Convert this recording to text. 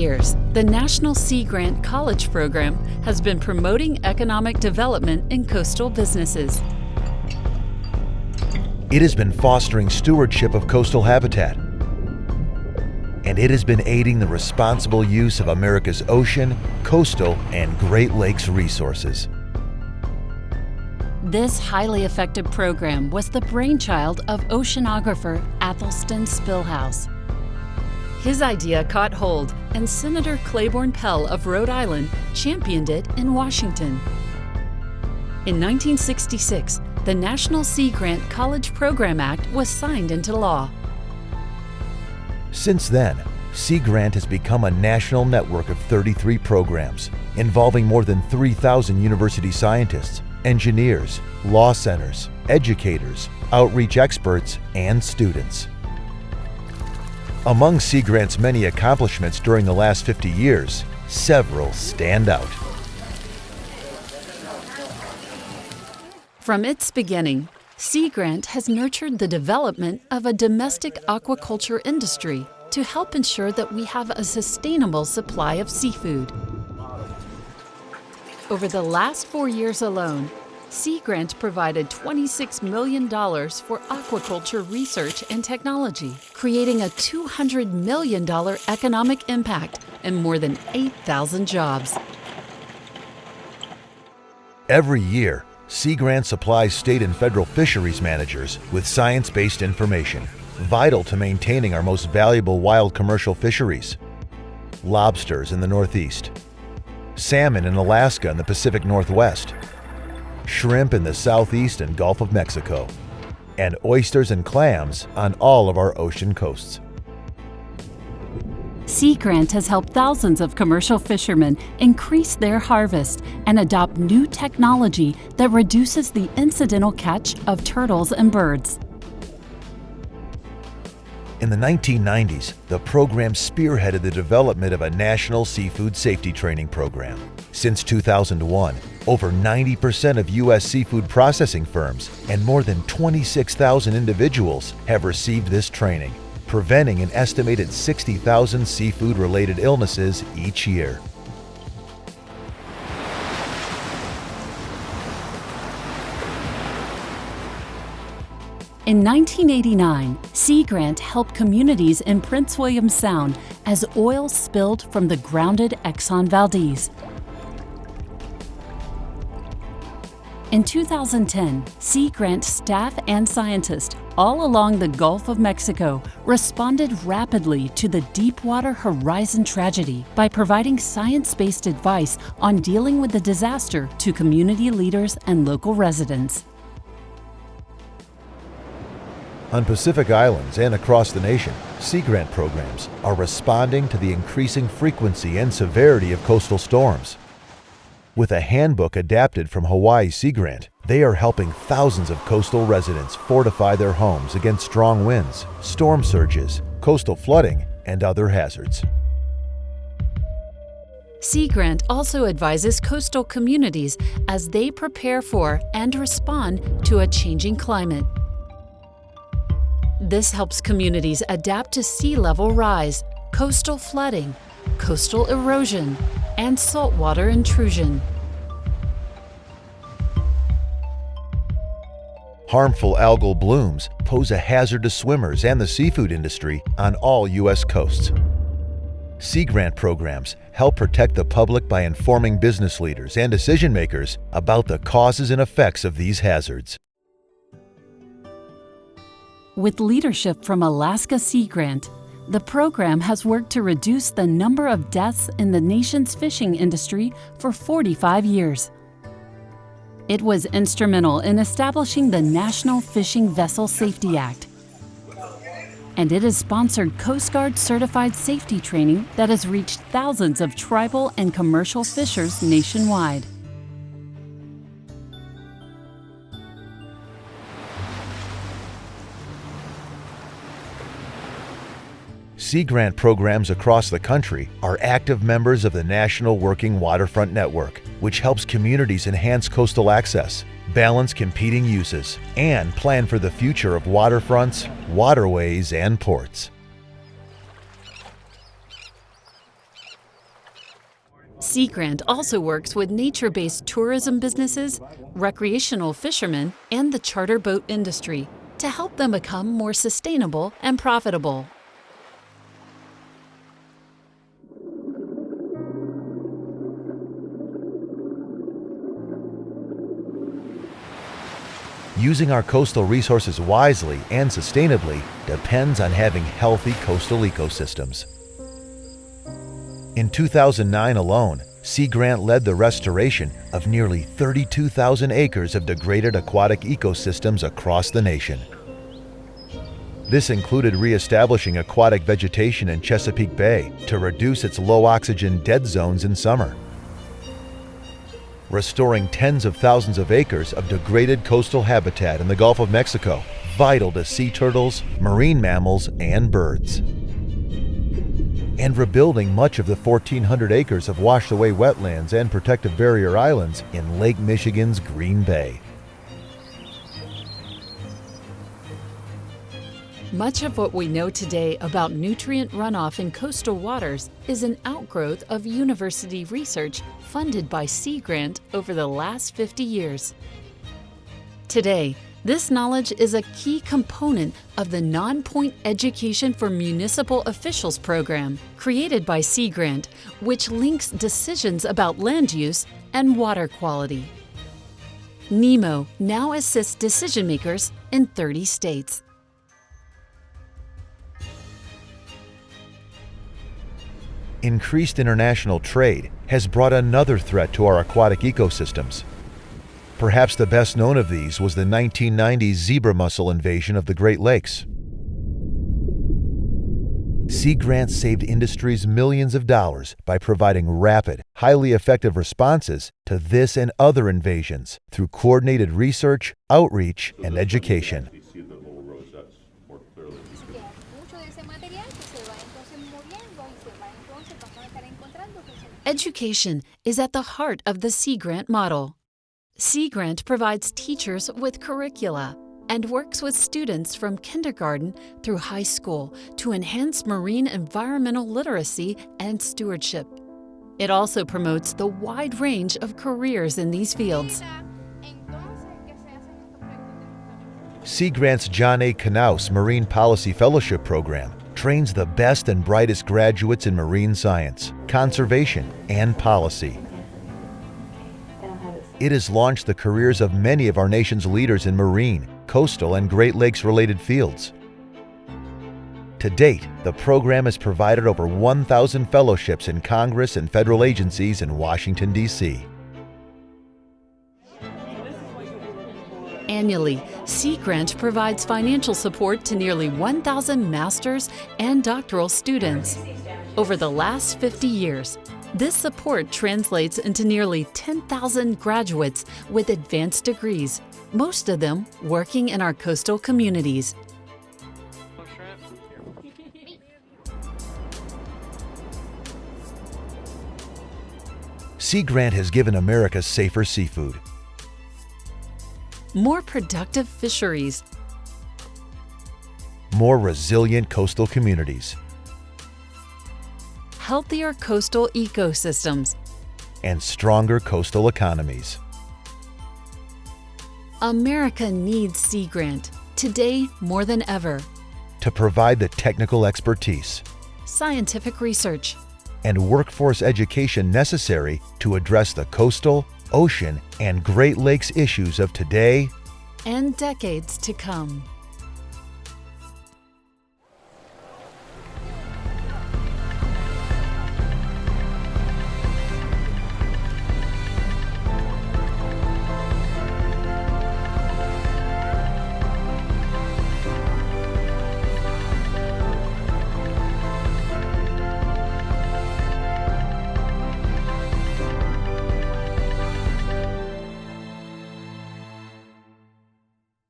years, the National Sea Grant College Program has been promoting economic development in coastal businesses. It has been fostering stewardship of coastal habitat, and it has been aiding the responsible use of America's ocean, coastal, and Great Lakes resources. This highly effective program was the brainchild of oceanographer Athelstan Spilhouse. His idea caught hold, and Senator Claiborne Pell of Rhode Island championed it in Washington. In 1966, the National Sea Grant College Program Act was signed into law. Since then, Sea Grant has become a national network of 33 programs involving more than 3,000 university scientists, engineers, law centers, educators, outreach experts, and students. Among Sea Grant's many accomplishments during the last 50 years, several stand out. From its beginning, Sea Grant has nurtured the development of a domestic aquaculture industry to help ensure that we have a sustainable supply of seafood. Over the last 4 years alone, Sea Grant provided $26 million for aquaculture research and technology, creating a $200 million economic impact and more than 8,000 jobs. Every year, Sea Grant supplies state and federal fisheries managers with science-based information, vital to maintaining our most valuable wild commercial fisheries: lobsters in the Northeast, salmon in Alaska and the Pacific Northwest, shrimp in the Southeast and Gulf of Mexico, and oysters and clams on all of our ocean coasts. Sea Grant has helped thousands of commercial fishermen increase their harvest and adopt new technology that reduces the incidental catch of turtles and birds. In the 1990s, the program spearheaded the development of a national seafood safety training program. Since 2001, over 90% of U.S. seafood processing firms and more than 26,000 individuals have received this training, preventing an estimated 60,000 seafood-related illnesses each year. In 1989, Sea Grant helped communities in Prince William Sound as oil spilled from the grounded Exxon Valdez. In 2010, Sea Grant staff and scientists all along the Gulf of Mexico responded rapidly to the Deepwater Horizon tragedy by providing science-based advice on dealing with the disaster to community leaders and local residents. On Pacific Islands and across the nation, Sea Grant programs are responding to the increasing frequency and severity of coastal storms. With a handbook adapted from Hawaii Sea Grant, they are helping thousands of coastal residents fortify their homes against strong winds, storm surges, coastal flooding, and other hazards. Sea Grant also advises coastal communities as they prepare for and respond to a changing climate. This helps communities adapt to sea level rise, coastal flooding, coastal erosion, and saltwater intrusion. Harmful algal blooms pose a hazard to swimmers and the seafood industry on all U.S. coasts. Sea Grant programs help protect the public by informing business leaders and decision makers about the causes and effects of these hazards. With leadership from Alaska Sea Grant, the program has worked to reduce the number of deaths in the nation's fishing industry for 45 years. It was instrumental in establishing the National Fishing Vessel Safety Act, and it has sponsored Coast Guard certified safety training that has reached thousands of tribal and commercial fishers nationwide. Sea Grant programs across the country are active members of the National Working Waterfront Network, which helps communities enhance coastal access, balance competing uses, and plan for the future of waterfronts, waterways, and ports. Sea Grant also works with nature-based tourism businesses, recreational fishermen, and the charter boat industry to help them become more sustainable and profitable. Using our coastal resources wisely and sustainably depends on having healthy coastal ecosystems. In 2009 alone, Sea Grant led the restoration of nearly 32,000 acres of degraded aquatic ecosystems across the nation. This included reestablishing aquatic vegetation in Chesapeake Bay to reduce its low-oxygen dead zones in summer, restoring tens of thousands of acres of degraded coastal habitat in the Gulf of Mexico, vital to sea turtles, marine mammals, and birds, and rebuilding much of the 1,400 acres of washed-away wetlands and protective barrier islands in Lake Michigan's Green Bay. Much of what we know today about nutrient runoff in coastal waters is an outgrowth of university research funded by Sea Grant over the last 50 years. Today, this knowledge is a key component of the Non-Point Education for Municipal Officials program created by Sea Grant, which links decisions about land use and water quality. NEMO now assists decision makers in 30 states. Increased international trade has brought another threat to our aquatic ecosystems. Perhaps the best known of these was the 1990s zebra mussel invasion of the Great Lakes. Sea Grant saved industries millions of dollars by providing rapid, highly effective responses to this and other invasions through coordinated research, outreach, and education. Education is at the heart of the Sea Grant model. Sea Grant provides teachers with curricula and works with students from kindergarten through high school to enhance marine environmental literacy and stewardship. It also promotes the wide range of careers in these fields. Sea Grant's John A. Knaus Marine Policy Fellowship Program trains the best and brightest graduates in marine science, conservation, and policy. It has launched the careers of many of our nation's leaders in marine, coastal, and Great Lakes-related fields. To date, the program has provided over 1,000 fellowships in Congress and federal agencies in Washington, D.C. Annually, Sea Grant provides financial support to nearly 1,000 master's and doctoral students. Over the last 50 years, this support translates into nearly 10,000 graduates with advanced degrees, most of them working in our coastal communities. Sea Grant has given America safer seafood, More productive fisheries, more resilient coastal communities, healthier coastal ecosystems, and stronger coastal economies. America needs Sea Grant, today more than ever. To provide the technical expertise, Scientific research, and workforce education necessary to address the coastal, ocean, and Great Lakes issues of today and decades to come.